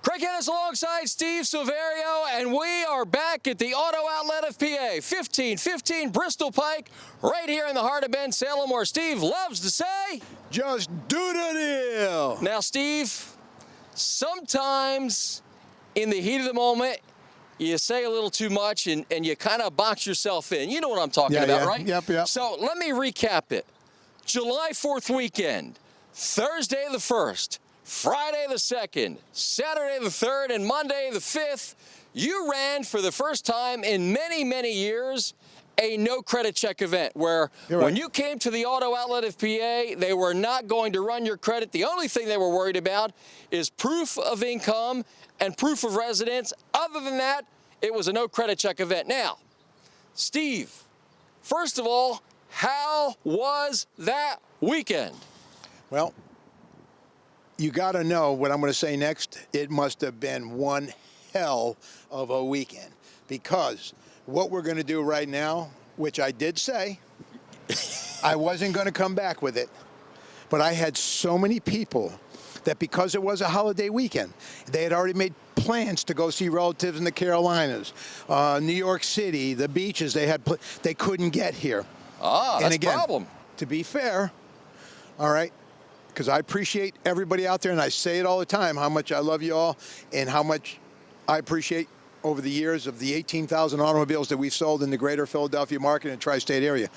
Craig Hennis alongside Steve Silverio, and we are back at the Auto Outlet of PA, 1515 Bristol Pike, right here in the heart of Bensalem, where Steve loves to say, just do the deal. Now, Steve, sometimes in the heat of the moment, you say a little too much and you kind of box yourself in. You know what I'm talking about, right? Yep. So let me recap it. July 4th weekend, Thursday the 1st, Friday the 2nd, Saturday the 3rd, and Monday the 5th, you ran for the first time in many, many years a no credit check event where when you came to the Auto Outlet of PA, they were not going to run your credit. The only thing they were worried about is proof of income and proof of residence. Other than that, it was a no credit check event. Now, Steve, first of all, how was that weekend? Well, you got to know what I'm going to say next. It must have been one hell of a weekend, because what we're going to do right now, which I did say, I wasn't going to come back with it, but I had so many people that because it was a holiday weekend, they had already made plans to go see relatives in the Carolinas, New York City, the beaches. They couldn't get here. That's a problem. To be fair, all right, because I appreciate everybody out there, and I say it all the time, how much I love you all and how much I appreciate over the years of the 18,000 automobiles that we've sold in the greater Philadelphia market and tri-state area.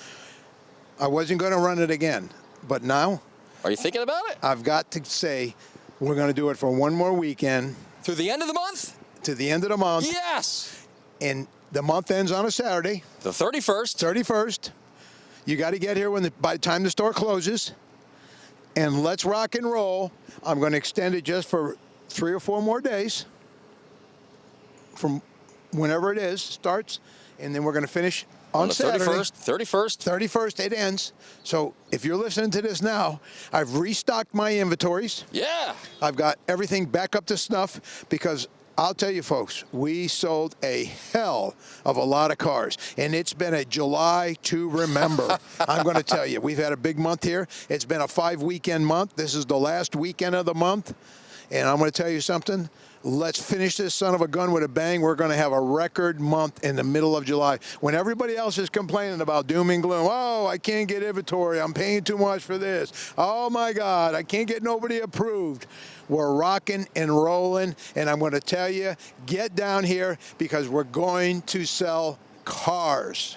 I wasn't going to run it again, but now... Are you thinking about it? I've got to say we're going to do it for one more weekend. Through the end of the month? To the end of the month. Yes! And the month ends on a Saturday. The 31st. 31st. You got to get here by the time the store closes. And let's rock and roll. I'm going to extend it just for 3 or 4 more days from whenever it is, starts, and then we're going to finish on the Saturday. 31st, it ends. So if you're listening to this now, I've restocked my inventories. Yeah. I've got everything back up to snuff, because I'll tell you folks, we sold a hell of a lot of cars, and it's been a July to remember. I'm going to tell you, we've had a big month here. It's been a 5-weekend month. This is the last weekend of the month, and I'm going to tell you something. Let's finish this son of a gun with a bang. We're going to have a record month in the middle of July. When everybody else is complaining about doom and gloom, oh, I can't get inventory, I'm paying too much for this, oh my God, I can't get nobody approved. We're rocking and rolling, and I'm going to tell you, get down here, because we're going to sell cars.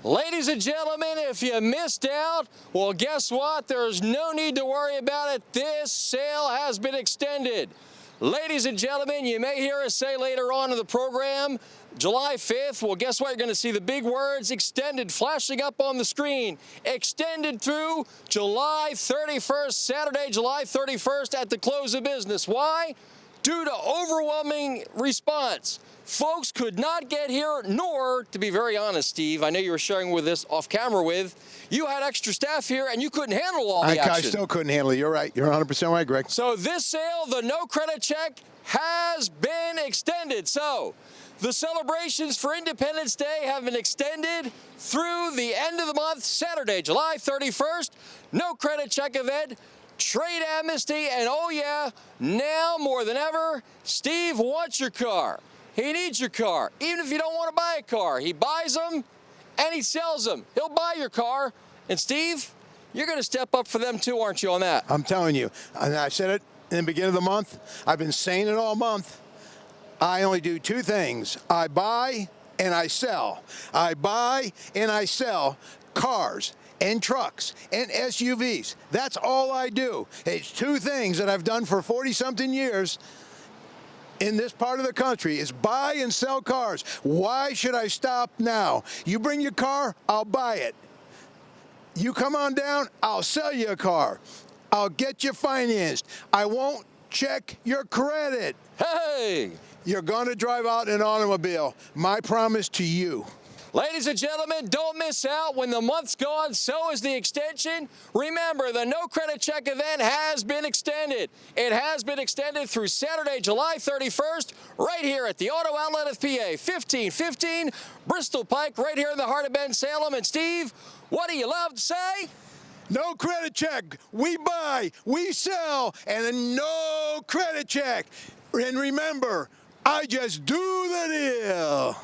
Ladies and gentlemen, if you missed out, well, guess what? There's no need to worry about it. This sale has been extended. Ladies and gentlemen, you may hear us say later on in the program, July 5th, well, guess what? You're going to see the big words extended flashing up on the screen. Extended through July 31st, Saturday, July 31st at the close of business. Why? Due to overwhelming response. Folks could not get here, nor, to be very honest, Steve, I know you were sharing with us off camera you had extra staff here and you couldn't handle all the action. I still couldn't handle it. You're right. You're 100% right, Greg. So this sale, the no credit check, has been extended. So the celebrations for Independence Day have been extended through the end of the month, Saturday, July 31st. No credit check event. Trade amnesty, and oh yeah, now more than ever, Steve wants your car. He needs your car. Even if you don't want to buy a car, he buys them and he sells them. He'll buy your car. And Steve, you're going to step up for them too, aren't you, on that? I'm telling you. And I said it in the beginning of the month. I've been saying it all month. I only do 2 things. I buy and I sell. I buy and I sell cars and trucks and SUVs. That's all I do. It's 2 things that I've done for 40-something years in this part of the country, is buy and sell cars. Why should I stop now? You bring your car, I'll buy it. You come on down, I'll sell you a car. I'll get you financed. I won't check your credit. Hey! You're going to drive out in an automobile. My promise to you. Ladies and gentlemen, don't miss out. When the month's gone, so is the extension. Remember, the no credit check event has been extended. It has been extended through Saturday, July 31st, right here at the Auto Outlet of PA, 1515 Bristol Pike, right here in the heart of Bensalem. And Steve, what do you love to say? No credit check. We buy, we sell, and a no credit check. And remember, I just do the deal.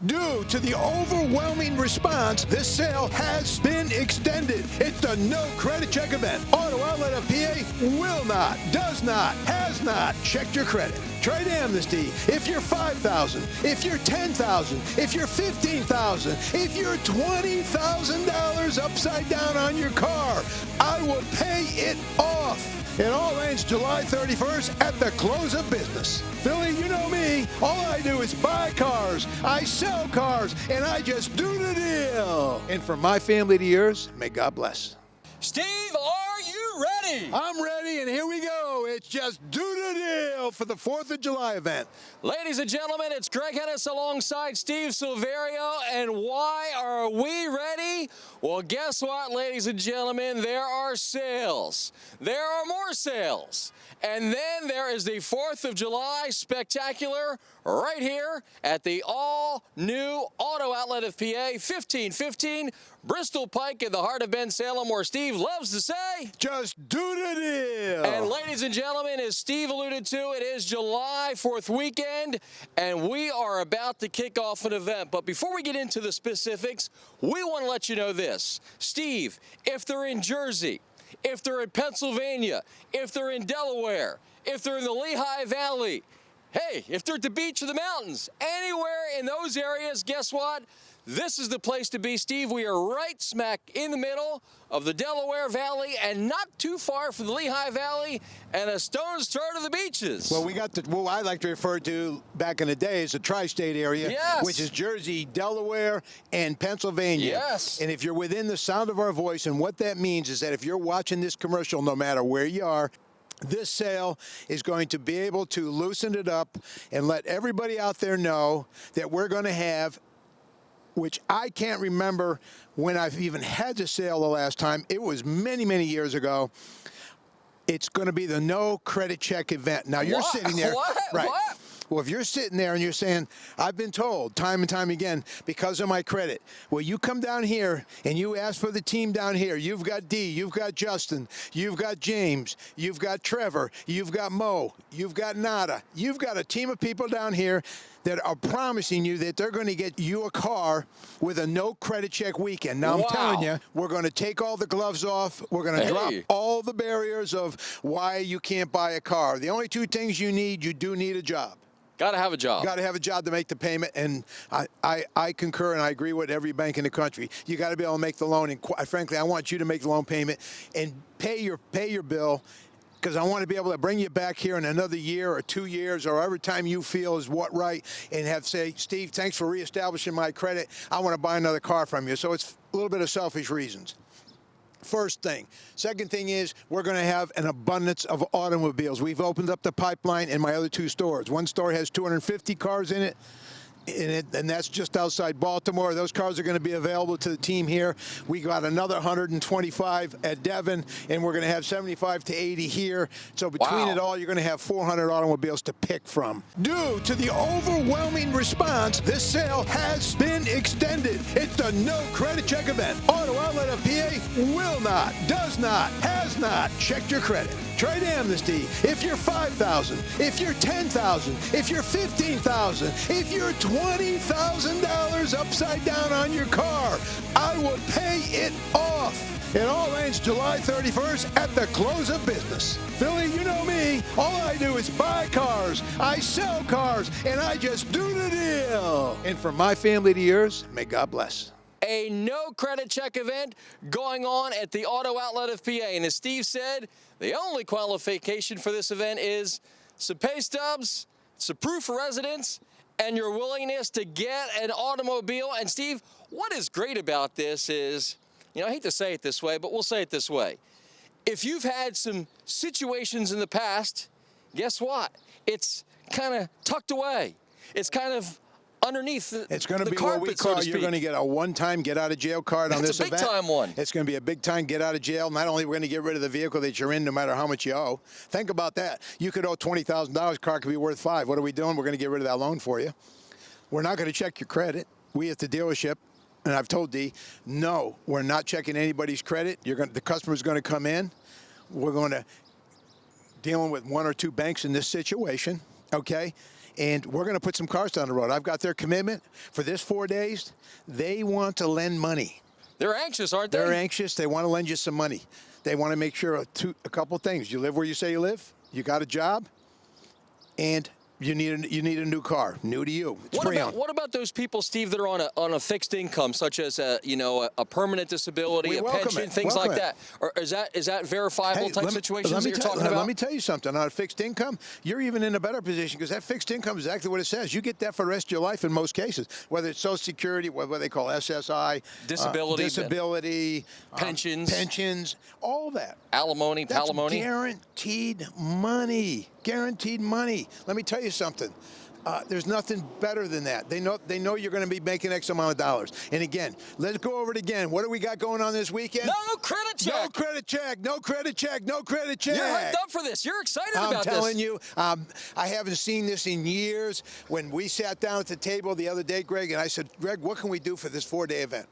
Due to the overwhelming response, this sale has been extended. It's the no credit check event. Auto Outlet of PA will not, does not, has not checked your credit. Trade amnesty if you're $5,000, if you're $10,000, if you're $15,000, if you're $20,000 upside down on your car, I will pay it off. It all ends July 31st at the close of business. Philly, you know me. All I do is buy cars, I sell cars, and I just do the deal. And from my family to yours, may God bless. Steve, are you ready? I'm ready, and here we go. It's just do the deal for the 4th of July event. Ladies and gentlemen, it's Greg Hennis alongside Steve Silverio, and why are we ready? Well, guess what, ladies and gentlemen? There are sales. There are more sales. And then there is the 4th of July spectacular right here at the all-new Auto Outlet of PA, 1515 Bristol Pike in the heart of Bensalem, where Steve loves to say, just do the deal. And ladies and gentlemen, as Steve alluded to, it is July 4th weekend, and we are about to kick off an event. But before we get into the specifics, we want to let you know this. Steve, if they're in Jersey, if they're in Pennsylvania, if they're in Delaware, if they're in the Lehigh Valley, hey, if they're at the beach or the mountains, anywhere in those areas, guess what? This is the place to be, Steve. We are right smack in the middle of the Delaware Valley and not too far from the Lehigh Valley and a stone's throw to the beaches. Well, we got what I like to refer to back in the day as the tri-state area, yes, which is Jersey, Delaware, and Pennsylvania. Yes. And if you're within the sound of our voice, and what that means is that if you're watching this commercial, no matter where you are, this sale is going to be able to loosen it up and let everybody out there know that we're going to have, which I can't remember when I've even had the sale the last time. It was many, many years ago. It's going to be the no credit check event. Now, you're sitting there. What? Right. What? Well, if you're sitting there and you're saying, I've been told time and time again because of my credit. Well, you come down here and you ask for the team down here. You've got Dee, you've got Justin, you've got James, you've got Trevor, you've got Mo, you've got Nada. You've got a team of people down here that are promising you that they're going to get you a car with a no credit check weekend. Now, I'm telling you, we're going to take all the gloves off. We're going to drop all the barriers of why you can't buy a car. The only two things you need, you do need a job. Got to have a job. Got to have a job to make the payment, and I concur and I agree with every bank in the country. You got to be able to make the loan, and quite frankly, I want you to make the loan payment and pay your bill, because I want to be able to bring you back here in another year or 2 years or every time you feel is what right, and have say, Steve, thanks for reestablishing my credit. I want to buy another car from you. So it's a little bit of selfish reasons. First thing. Second thing is we're going to have an abundance of automobiles. We've opened up the pipeline in my other two stores. One store has 250 cars in it, and that's just outside Baltimore. Those cars are going to be available to the team here. We got another 125 at Devon, and we're going to have 75 to 80 here. So between it all, you're going to have 400 automobiles to pick from. Due to the overwhelming response, this sale has been extended. It's the no credit check event. Auto Outlet of PA will not, does not, has not checked your credit. Trade amnesty if you're $5,000, if you're $10,000, if you're $15,000, if you're $20,000 upside down on your car, I will pay it off. It all ends July 31st at the close of business. Philly, you know me. All I do is buy cars, I sell cars, and I just do the deal. And from my family to yours, may God bless. A no credit check event going on at the Auto Outlet of PA. And as Steve said, the only qualification for this event is some pay stubs, some proof of residence, and your willingness to get an automobile. And Steve, what is great about this is, you know, I hate to say it this way, but we'll say it this way. If you've had some situations in the past, guess what? It's kind of tucked away. It's kind of underneath the carpet, it's going to be what we call, you're going to get a one-time get-out-of-jail card on this event. It's a big-time one. It's going to be a big-time get-out-of-jail. Not only are we going to get rid of the vehicle that you're in, no matter how much you owe. Think about that. You could owe $20,000. Car could be worth $5,000. What are we doing? We're going to get rid of that loan for you. We're not going to check your credit. We at the dealership, and I've told Dee, no, we're not checking anybody's credit. The customer's going to come in. We're going to dealing with one or two banks in this situation. okay? And we're going to put some cars down the road. I've got their commitment for this 4 days. They want to lend money. They're anxious, aren't they? They're anxious. They want to lend you some money. They want to make sure a couple things. You live where you say you live. You got a job. And you need a new car, new to you. It's pre-owned. What about those people, Steve, that are on a fixed income, such as a permanent disability, a pension, things like that? Or is that verifiable type situations that you're talking about? Let me tell you something. On a fixed income, you're even in a better position because that fixed income is exactly what it says. You get that for the rest of your life in most cases, whether it's Social Security, what they call SSI, disability, pensions, all that. Alimony, palimony. Guaranteed money. Guaranteed money. Let me tell you something. There's nothing better than that. They know you're going to be making X amount of dollars. And again, let's go over it again. What do we got going on this weekend? No credit check. No credit check. No credit check. No credit check. You're hyped up for this. You're excited about this. I'm telling you, I haven't seen this in years. When we sat down at the table the other day, Greg, and I said, Greg, what can we do for this 4-day event?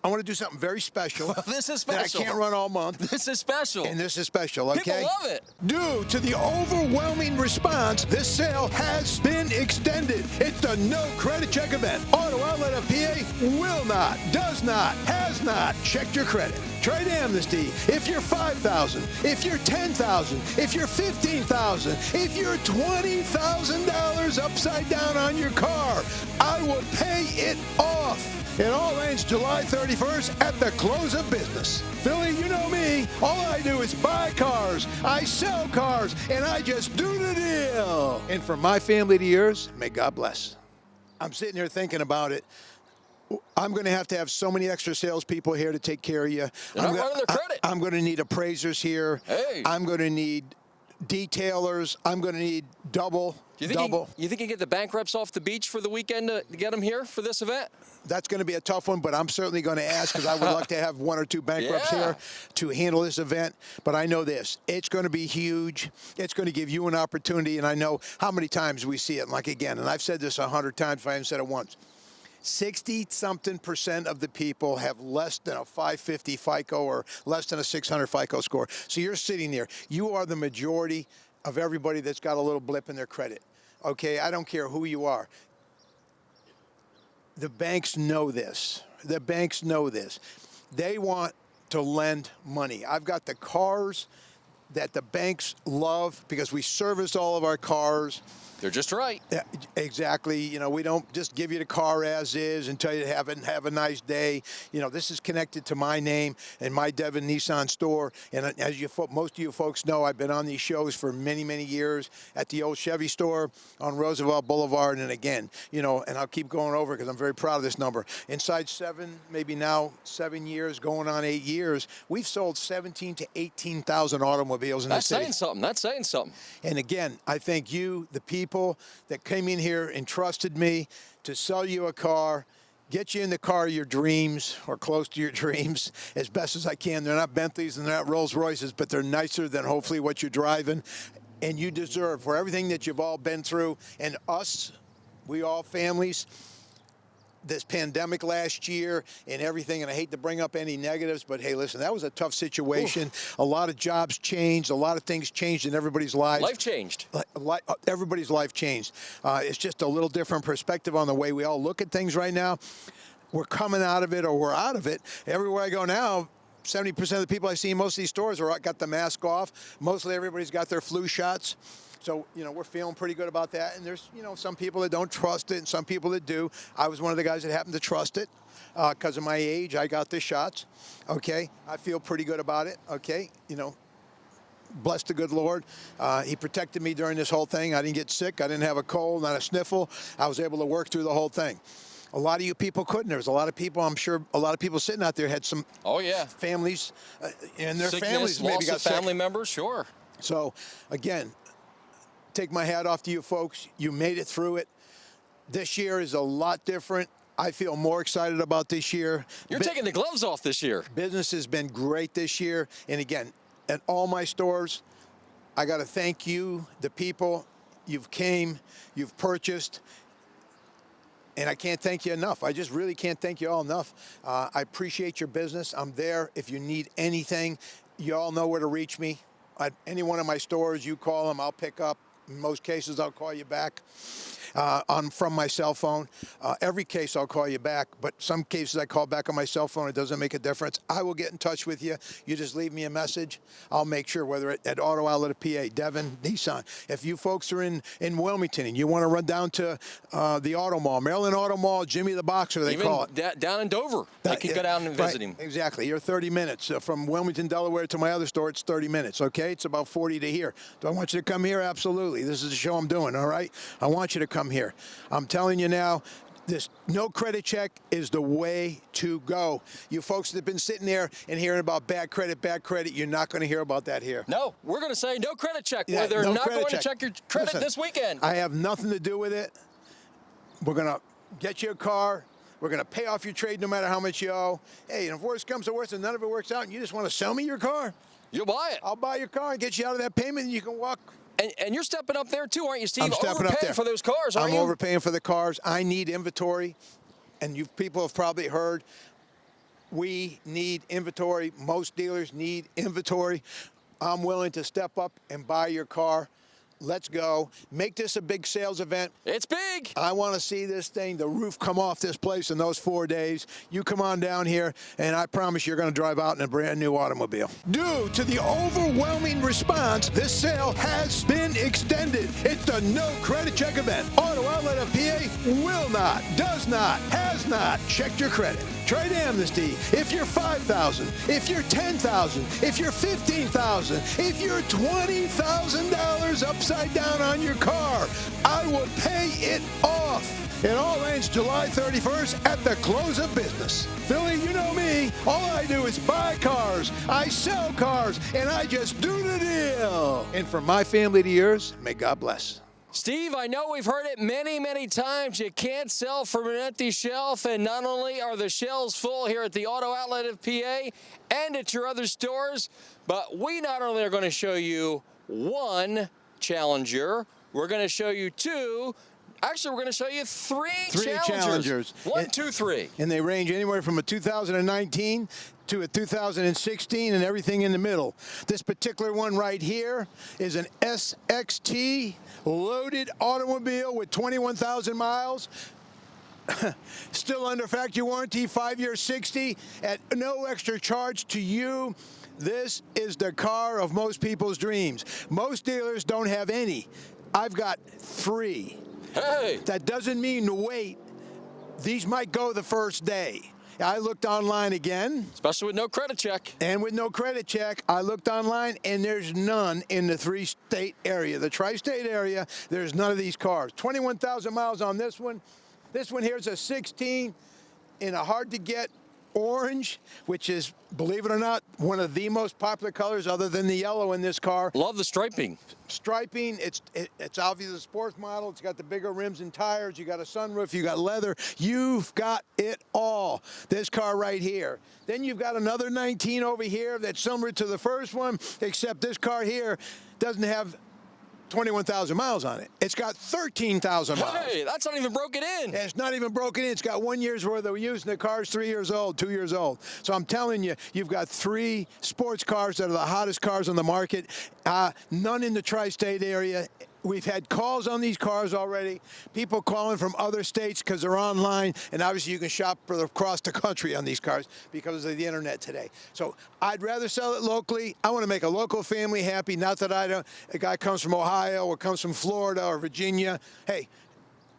I want to do something very special. Well, this is special. That I can't run all month. This is special. And this is special, okay? People love it. Due to the overwhelming response, this sale has been extended. It's the no credit check event. Auto Outlet of PA will not, does not, has not checked your credit. Trade amnesty. If you're $5,000, if you're $10,000, if you're $15,000, if you're $20,000 upside down on your car, I will pay it off. It all ends July 31st at the close of business. Philly, you know me. All I do is buy cars, I sell cars, and I just do the deal. And from my family to yours, may God bless. I'm sitting here thinking about it. I'm going to have so many extra salespeople here to take care of you. They're not running their credit. I'm going to need appraisers here. Hey. I'm going to need detailers. I'm going to need double. You think you can get the bank reps off the beach for the weekend to get them here for this event? That's going to be a tough one, but I'm certainly going to ask because I would like to have 1 or 2 bank reps here to handle this event. But I know this. It's going to be huge. It's going to give you an opportunity, and I know how many times we see it. Like, again, and I've said this 100 times if I haven't said it once. 60-something% of the people have less than a 550 FICO or less than a 600 FICO score. So you're sitting there. You are the majority of everybody that's got a little blip in their credit. Okay, I don't care who you are. The banks know this. The banks know this. They want to lend money. I've got the cars that the banks love because we service all of our cars. They're just right. Yeah, exactly. You know, we don't just give you the car as is and tell you to have a nice day. You know, this is connected to my name and my Devon Nissan store. And as most of you folks know, I've been on these shows for many, many years at the old Chevy store on Roosevelt Boulevard. And again, you know, and I'll keep going over because I'm very proud of this number. Inside 7 years, going on 8 years, we've sold 17 to 18,000 automobiles in the city. That's saying something. That's saying something. And again, I thank you, the people that came in here and trusted me to sell you a car, get you in the car of your dreams or close to your dreams as best as I can. They're not Bentleys and they're not Rolls Royces, but they're nicer than hopefully what you're driving. And you deserve for everything that you've all been through. And us, we all families, this pandemic last year and everything, and I hate to bring up any negatives, but hey, listen, that was a tough situation. Oof. A lot of jobs changed. A lot of things changed in everybody's lives. Life changed. Everybody's life changed. It's just a little different perspective on the way we all look at things right now. We're coming out of it or we're out of it. Everywhere I go now, 70% of the people I see in most of these stores got the mask off. Mostly everybody's got their flu shots. So, you know, we're feeling pretty good about that. And there's, you know, some people that don't trust it and some people that do. I was one of the guys that happened to trust it because of my age. I got the shots. Okay. I feel pretty good about it. Okay. You know, bless the good Lord. He protected me during this whole thing. I didn't get sick. I didn't have a cold, not a sniffle. I was able to work through the whole thing. A lot of you people couldn't. There was a lot of people, I'm sure a lot of people sitting out there had some families and their families maybe got sick. Family members, sure. So, again, take my hat off to you folks. You made it through it. This year is a lot different. I feel more excited about this year. You're taking the gloves off this year. Business has been great this year. And again, at all my stores, I got to thank you, the people. You've came, you've purchased. And I can't thank you enough. I just really can't thank you all enough. I appreciate your business. I'm there. If you need anything, you all know where to reach me. At any one of my stores, you call them, I'll pick up. In most cases, I'll call you back from my cell phone. Every case I'll call you back, but some cases I call back on my cell phone. It doesn't make a difference. I will get in touch with you. You just leave me a message. I'll make sure, whether at Auto Outlet of PA, Devon, Nissan. If you folks are in Wilmington and you want to run down to the Auto Mall, Maryland Auto Mall, Jimmy the Boxer, they call it. Down in Dover, they can go down and visit him. Exactly. You're 30 minutes. From Wilmington, Delaware to my other store, it's 30 minutes, okay? It's about 40 to here. Do I want you to come here? Absolutely. This is the show I'm doing, all right? I want you to come here. I'm telling you now, this no credit check is the way to go. You folks that have been sitting there and hearing about bad credit, you're not going to hear about that here. No, we're going to say no credit check. Yeah, They're no not credit going check. to check your credit this weekend. I have nothing to do with it. We're going to get you a car. We're going to pay off your trade no matter how much you owe. Hey, and if worse comes to worse and none of it works out and you just want to sell me your car, you'll buy it. I'll buy your car and get you out of that payment and you can walk. And you're stepping up there too, aren't you, Steve? I'm stepping up there for those cars, aren't you? I'm overpaying for the cars. I need inventory. And you people have probably heard, we need inventory. Most dealers need inventory. I'm willing to step up and buy your car. Let's go. Make this a big sales event. It's big. I want to see this thing, the roof come off this place in those 4 days. You come on down here, and I promise you're going to drive out in a brand new automobile. Due to the overwhelming response, this sale has been extended. It's the no credit check event. Auto Outlet of PA will not, does not, has not checked your credit. Trade amnesty. If you're $5,000, if you're $10,000, if you're $15,000, if you're $20,000 upside down on your car, I will pay it off. It all ends July 31st at the close of business. Philly, you know me. All I do is buy cars, I sell cars, and I just do the deal. And from my family to yours, may God bless. Steve, I know we've heard it many, many times. You can't sell from an empty shelf, and not only are the shelves full here at the Auto Outlet of PA and at your other stores, but we not only are going to show you one Challenger, we're going to show you two. Actually, we're going to show you three Challengers. 1, 2, 3. And they range anywhere from a 2019 to a 2016 and everything in the middle. This particular one right here is an SXT loaded automobile with 21,000 miles. Still under factory warranty, 5 years, 60 at no extra charge to you. This is the car of most people's dreams. Most dealers don't have any. I've got 3. Hey. That doesn't mean to wait. These might go the first day. I looked online again. Especially with no credit check. And with no credit check, I looked online, and there's none in the 3-state area. The tri-state area, there's none of these cars. 21,000 miles on this one. This one here is a 16 in a hard-to-get orange, which is, believe it or not, one of the most popular colors other than the yellow in this car. Love the striping. Striping, it's obviously a sports model. It's got the bigger rims and tires. You got a sunroof. You got leather. You've got it all. This car right here. Then you've got another 19 over here that's similar to the first one, except this car here doesn't have 21,000 miles on it. It's got 13,000 miles. Hey, that's not even broken in. And it's not even broken in. It's got 1 year's worth of use, and the car's 3 years old, 2 years old. So I'm telling you, you've got 3 sports cars that are the hottest cars on the market. None in the tri-state area. We've had calls on these cars already. People calling from other states because they're online, and obviously you can shop across the country on these cars because of the internet today. So I'd rather sell it locally. I want to make a local family happy. Not that a guy comes from Ohio or comes from Florida or Virginia. Hey,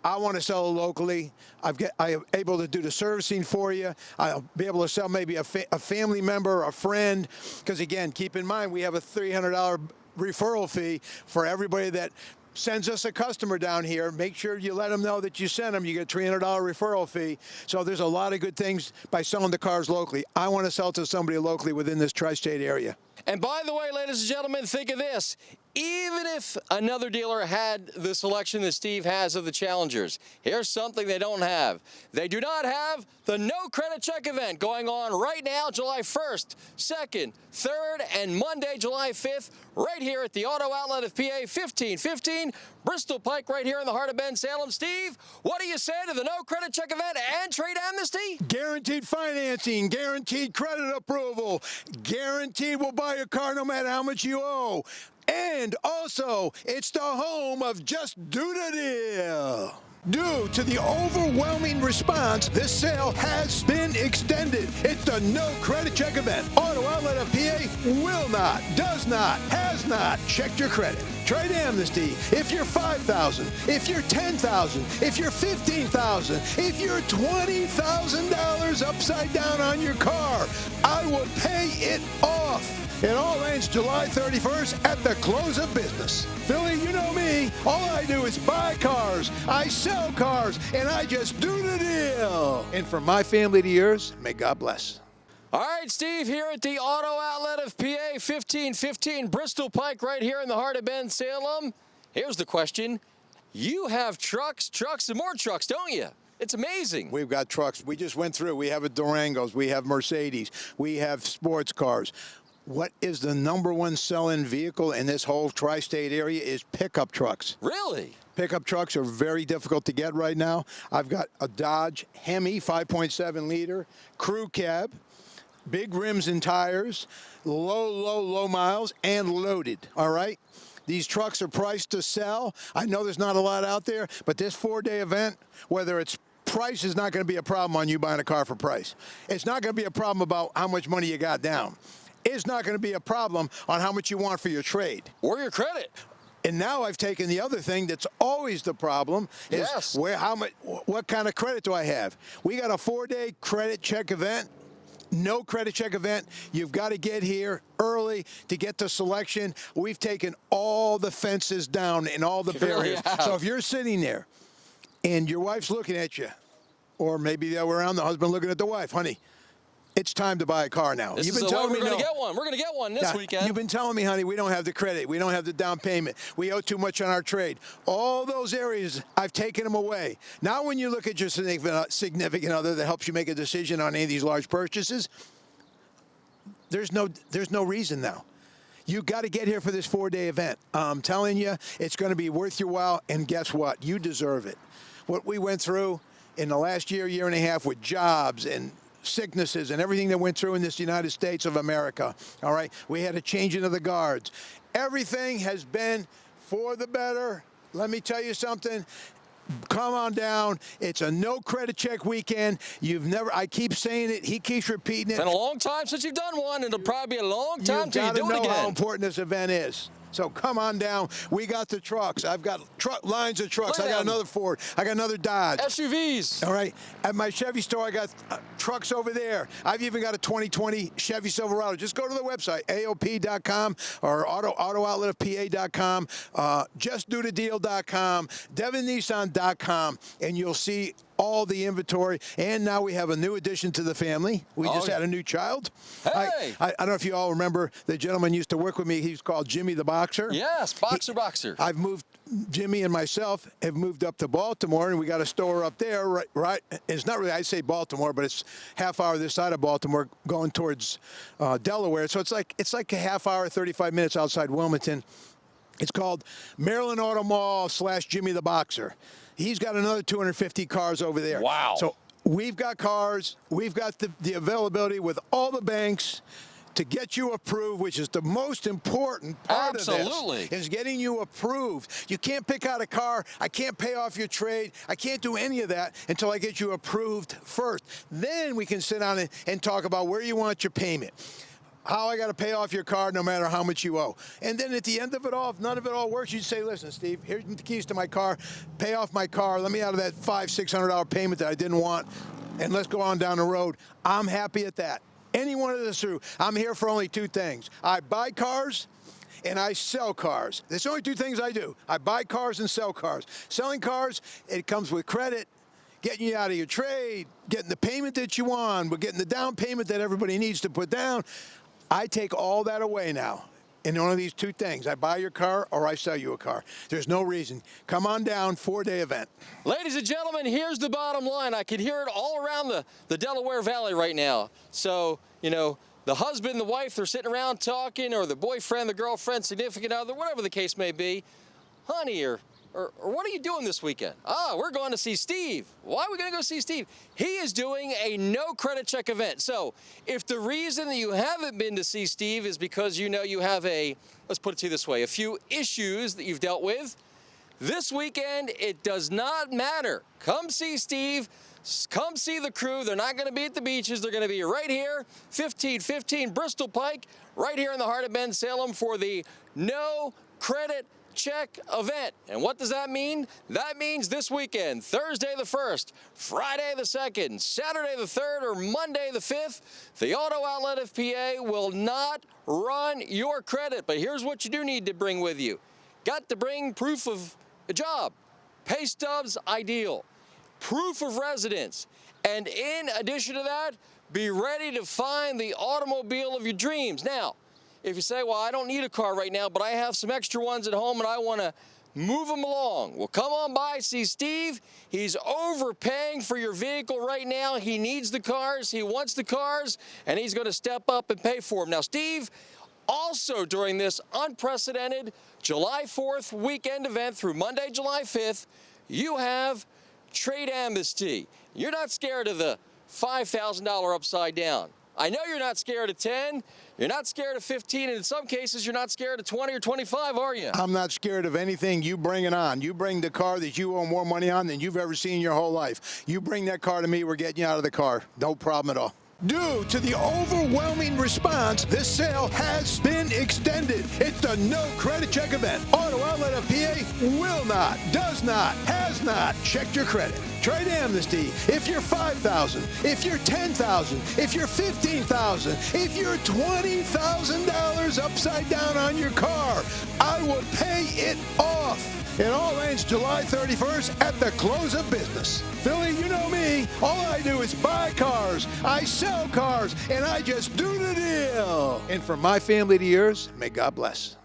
I want to sell it locally. I am able to do the servicing for you. I'll be able to sell maybe a family member or a friend. Because again, keep in mind, we have a $300 referral fee for everybody that sends us a customer down here. Make sure you let them know that you sent them. You get a $300 referral fee. So there's a lot of good things by selling the cars locally. I want to sell to somebody locally within this tri-state area. And by the way, ladies and gentlemen, think of this. Even if another dealer had the selection that Steve has of the Challengers, here's something they don't have. They do not have the no credit check event going on right now, July 1st, 2nd, 3rd, and Monday, July 5th, right here at the Auto Outlet of PA, 1515 Bristol Pike, right here in the heart of Bensalem. Steve, what do you say to the no credit check event and trade amnesty? Guaranteed financing, guaranteed credit approval, guaranteed we'll buy your car no matter how much you owe. And also, it's the home of Just Do the Deal. Due to the overwhelming response, this sale has been extended. It's the no credit check event. Auto Outlet of PA will not, does not, has not checked your credit. Trade amnesty if you're $5,000, if you're $10,000, if you're $15,000, if you're $20,000 upside down on your car, I will pay it off. It all ends July 31st at the close of business. Philly, you know me. All I do is buy cars, I sell cars, and I just do the deal. And from my family to yours, may God bless. All right, Steve, here at the Auto Outlet of PA, 1515 Bristol Pike, right here in the heart of Bensalem. Here's the question. You have trucks, and more trucks, don't you? It's amazing. We've got trucks. We just went through. We have a Durangos. We have Mercedes. We have sports cars. What is the number one selling vehicle in this whole tri-state area is pickup trucks. Really? Pickup trucks are very difficult to get right now. I've got a Dodge Hemi 5.7 liter crew cab, big rims and tires, low miles, and loaded, all right? These trucks are priced to sell. I know there's not a lot out there, but this 4-day event, whether it's price is not going to be a problem on you buying a car for price. It's not going to be a problem about how much money you got down. It's not going to be a problem on how much you want for your trade. Or your credit. And now I've taken the other thing that's always the problem is Yes. what kind of credit do I have? We got a 4-day credit check event. No credit check event. You've got to get here early to get to selection. We've taken all the fences down and all the barriers. Really So if you're sitting there and your wife's looking at you, or maybe the other way around, the husband looking at the wife, honey, it's time to buy a car now. You've been telling me we're going to get one. We're going to get one this weekend. You've been telling me, honey, we don't have the credit. We don't have the down payment. We owe too much on our trade. All those areas, I've taken them away. Now when you look at your significant other that helps you make a decision on any of these large purchases, there's no reason now. You got to get here for this 4-day event. I'm telling you, it's going to be worth your while, and guess what? You deserve it. What we went through in the last year and a half with jobs and sicknesses and everything that went through in this United States of America, all right? We had a changing of the guards. Everything has been for the better. Let me tell you something. Come on down. It's a no credit check weekend. I keep saying it. He keeps repeating it. It's been a long time since you've done one, and it'll probably be a long time until you do it again. You got to know how important this event is. So come on down. We got the trucks. I've got lines of trucks. I got another Ford. I got another Dodge. SUVs. All right. At my Chevy store, I got trucks over there. I've even got a 2020 Chevy Silverado. Just go to the website, AOP.com or AutoOutletofPA.com, JustDoTheDeal.com, DevonNissan.com, and you'll see all the inventory. And now we have a new addition to the family. We just had a new child. Hey! I don't know if you all remember the gentleman used to work with me. He's called Jimmy the Boxer. Yes, Boxer. I've moved, Jimmy and myself have moved up to Baltimore, and we got a store up there, right? It's not really, I'd say Baltimore, but it's half hour this side of Baltimore going towards Delaware. So it's like a half hour, 35 minutes outside Wilmington. It's called Maryland Auto Mall / Jimmy the Boxer. He's got another 250 cars over there. Wow. So we've got cars. We've got the availability with all the banks to get you approved, which is the most important part of this, is getting you approved. You can't pick out a car. I can't pay off your trade. I can't do any of that until I get you approved first. Then we can sit down and talk about where you want your payment, how I got to pay off your car no matter how much you owe. And then at the end of it all, if none of it all works, you say, listen, Steve, here's the keys to my car. Pay off my car. Let me out of that $500-600 payment that I didn't want, and let's go on down the road. I'm happy at that. Any one of this through. I'm here for only two things. I buy cars and I sell cars. There's only two things I do. I buy cars and sell cars. Selling cars, it comes with credit, getting you out of your trade, getting the payment that you want, but getting the down payment that everybody needs to put down. I take all that away now in one of these two things. I buy your car or I sell you a car. There's no reason. Come on down, 4-day event. Ladies and gentlemen, here's the bottom line. I can hear it all around the Delaware Valley right now. So, you know, the husband, the wife, they're sitting around talking, or the boyfriend, the girlfriend, significant other, whatever the case may be. Honey or Or what are you doing this weekend? We're going to see Steve. Why are we going to go see Steve? He is doing a no credit check event. So if the reason that you haven't been to see Steve is because you know you have let's put it to you this way, a few issues that you've dealt with, this weekend, it does not matter. Come see Steve. Come see the crew. They're not going to be at the beaches. They're going to be right here, 1515 Bristol Pike, right here in the heart of Bensalem for the no credit check event. And what does that mean? That means this weekend, Thursday the 1st, Friday the 2nd, Saturday the 3rd, or Monday the 5th, the Auto Outlet of PA will not run your credit. But here's what you do need to bring with you. Got to bring proof of a job. Pay stubs, ideal. Proof of residence. And in addition to that, be ready to find the automobile of your dreams. Now, if you say, well, I don't need a car right now, but I have some extra ones at home and I want to move them along. Well, come on by, see Steve. He's overpaying for your vehicle right now. He needs the cars, he wants the cars, and he's going to step up and pay for them. Now, Steve, also during this unprecedented July 4th weekend event through Monday, July 5th, you have trade amnesty. You're not scared of the $5,000 upside down. I know you're not scared of 10, you're not scared of 15, and in some cases you're not scared of 20 or 25, are you? I'm not scared of anything. You bring it on. You bring the car that you owe more money on than you've ever seen in your whole life. You bring that car to me, we're getting you out of the car. No problem at all. Due to the overwhelming response, this sale has been extended. It's the no credit check event. Auto Outlet of PA will not, does not, has not checked your credit. Trade amnesty. If you're $5,000, if you're $10,000, if you're $15,000, if you're $20,000 upside down on your car, I will pay it off. It all ends July 31st at the close of business. Philly, you know me. All I do is buy cars, I sell cars, and I just do the deal. And from my family to yours, may God bless.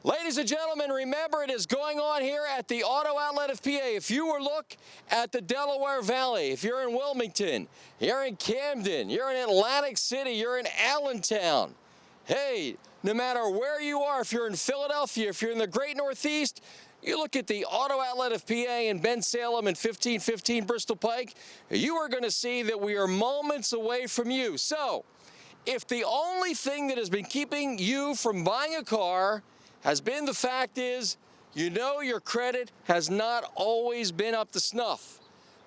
Ladies and gentlemen, remember it is going on here at the Auto Outlet of PA. If you were look at the Delaware Valley, if you're in Wilmington, you're in Camden, you're in Atlantic City, you're in Allentown, hey, no matter where you are, if you're in Philadelphia, if you're in the Great Northeast, you look at the Auto Outlet of PA in Bensalem and 1515 Bristol Pike, you are going to see that we are moments away from you. So, if the only thing that has been keeping you from buying a car has been the fact is, you know your credit has not always been up to snuff.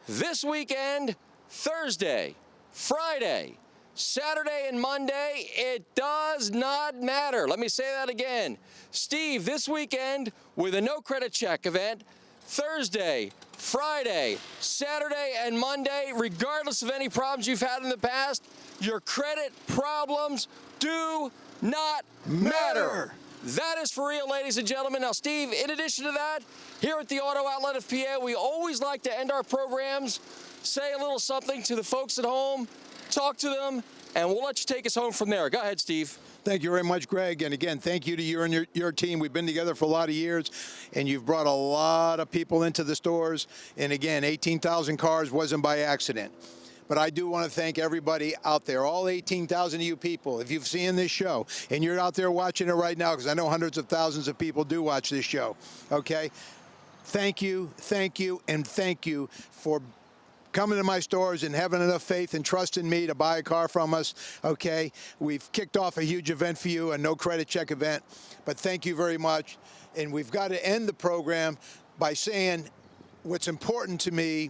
This weekend, Thursday, Friday, Saturday and Monday, it does not matter. Let me say that again. Steve, this weekend with a no credit check event, Thursday, Friday, Saturday, and Monday, regardless of any problems you've had in the past, your credit problems do not matter. That is for real, ladies and gentlemen. Now, Steve, in addition to that, here at the Auto Outlet of PA, we always like to end our programs, say a little something to the folks at home, talk to them, and we'll let you take us home from there. Go ahead, Steve. Thank you very much, Greg. And again, thank you to you and your team. We've been together for a lot of years, and you've brought a lot of people into the stores. And again, 18,000 cars wasn't by accident. But I do want to thank everybody out there, all 18,000 of you people. If you've seen this show and you're out there watching it right now, because I know hundreds of thousands of people do watch this show, okay? Thank you, and thank you for coming to my stores and having enough faith and trust in me to buy a car from us, okay? We've kicked off a huge event for you, a no credit check event, but thank you very much. And we've got to end the program by saying what's important to me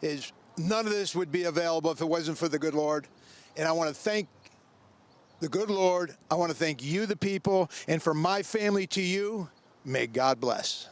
is none of this would be available if it wasn't for the good Lord. And I want to thank the good Lord. I want to thank you, the people, and from my family to you, may God bless.